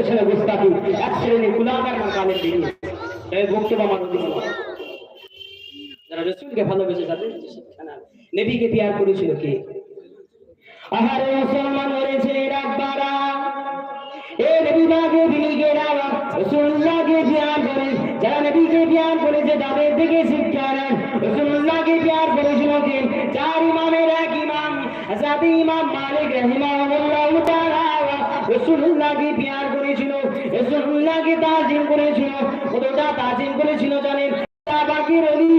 ছিল গুস্তাখি, এক শ্রেণীর কুলাঙ্গার মাকানের দিন এই বক্তব্য আমার অধিকার। যারা রাসূলকে ভালোবেসে তাদের শিক্ষা না, নবীকে প্যার করেছিল কে? আহারে মুসলমান হয়েছে রাব্বারা, এ নবী বাগে দিকে রাওয়া রাসূলুল্লাহকে প্যার করে, যারা নবীকে প্যার করেছে তাদের থেকে শিক্ষা নেন। রাসূলুল্লাহকে প্যার করেছিল কে? চার ইমামের এক ইমাম হযরত ইমাম মালিক রাহিমাহুল্লাহ তাআলা রাসূলুল্লাহকে প্যার করেছিল, রাসূলুল্লাহকে তাজিম করেছিল। কতটা তাজিম করেছিল জানেন? আল্লাহ পাকের ওলি,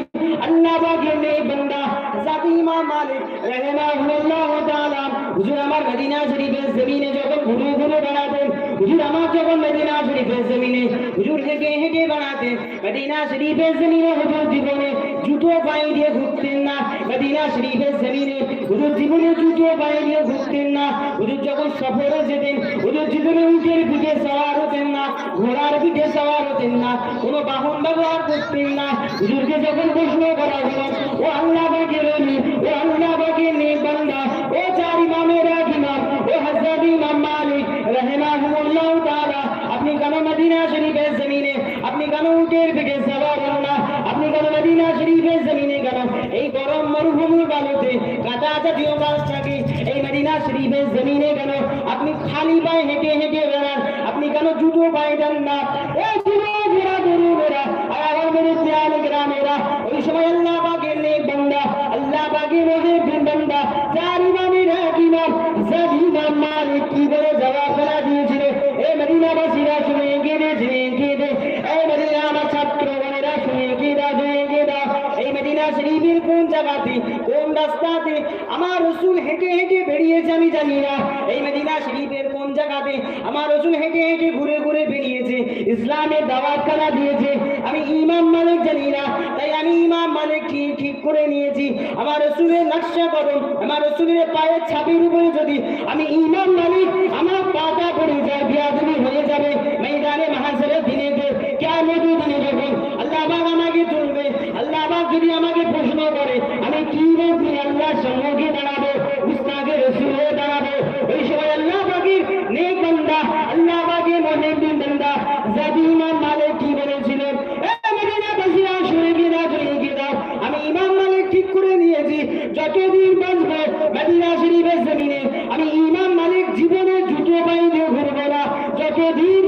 আল্লাহ পাকের নেক বান্দা হযরত ইমাম মালিক রাহিমাহুল্লাহ তাআলা হুজুর আমার মদিনা শরীফের জমিনে যখন ঘুরে ঘুরে বেড়াতেন, হুজুর আমার যখন মদিনা শরীফের জমিনে হুজুর হেঁটে হেঁটে বেড়াতেন, মদিনা শরীফের জমিনে হুজুর জীবনে জুতো পায়ে দিয়ে ঘুরতেন না। মদিনা শরীফের জমিনে হুজুর জীবনে জুতো পায়ে দিয়ে ঘুরতেন না। হুজুর যখন সফরে যেতেন হুজুর জীবনে উটের পিঠে সওয়ার হতেন না, ঘোড়ার পিঠে সওয়ার হতেন না, কোনো বাহন ব্যবহার করতেন না। হুজুরকে যখন প্রশ্ন করা হলো, ও আল্লাহ পাকের ওলি, ও আল্লাহ পাকের নেক বান্দা, ও চার ইমামের এক ইমাম, ও হযরত ইমাম মালিক রাহিমাহুল্লাহ তাআলা, আপনি কেন মদিনা শরীফের জমিনে আপনি কেন উটের পিঠে সওয়ার হন না? আপনি কেন মদিনা শরীফের জমিনে কেন এই গরম মরুভূমির বালুতে কাঁটা জাতীয় গাছ থাকে এই মদিনা শরীফের জমিনে কেন আপনি খালি পায়ে হেঁটে হেঁটে বেড়ান? আপনি কেন জুতো পায়ে দেন না? এই যুবকেরা তরুণেরা আর আমার প্রিয় গ্রামেরা, ওই সময় আল্লাহ পাকের নেক বান্দা, আল্লাহ পাকের নেক বান্দা চার ইমামের এক ইমাম হযরত ইমাম মালিক কি বলে জবাবখানা দিয়েছিল? এই মদিনাবাসীরা শুনে কেঁদে কেঁদে, এই মদিনা আমার ছাত্রগণেরা শুনে কেঁদা কেঁদা, এই মদিনা শরীফের কোন জায়গাতে কোন রাস্তাতে আমার রাসূল হেঁটে হেঁটে বেরিয়েছে আমি জানি না। এই মদিনা শরীফের কোন জায়গাতে আমার রাসূল হেঁটে হেঁটে ঘুরে ঘুরে বেরিয়েছে, ইসলামের দাওয়াতখানা দিয়েছে আমি ইমাম মালিক জানি না। তাই আমি ইমাম মালিক ঠিক করে নিয়েছি, আমার রাসূলের নকশা কদম, আমার রাসূলের পায়ের ছাপের উপরে যদি আমি ইমাম মালিক আমার পাটা পড়ে যায়, বিয়াদবি হয়ে যাবে ময়দানে মাহশরের দিনেতে, কিয়ামতের দিনে যখন আল্লাহ পাক আমাকে তুলবে, আল্লাহ পাক যদি আমাকে প্রশ্ন করে আমি কি বলছি? আল্লাহর সম্মুখে দাঁড়াবো, মুস্তাকে রাসূলে দাঁড়াবো। ওই সময় আল্লাহ পাকের নেক বান্দা, আল্লাহ পাকের নেক বান্দা হযরত ইমাম মালিক কি বলেছিলেন? মদিনাবাসীরা শুনে গিয়ে আমি ইমাম মালিক ঠিক করে নিয়েছি, যতদিন বাঁচবো মদিনা শরীফের জমিনে আমি ইমাম মালিক জীবনে জুতো পায়ে দিয়ে ঘুরবো না। যতদিন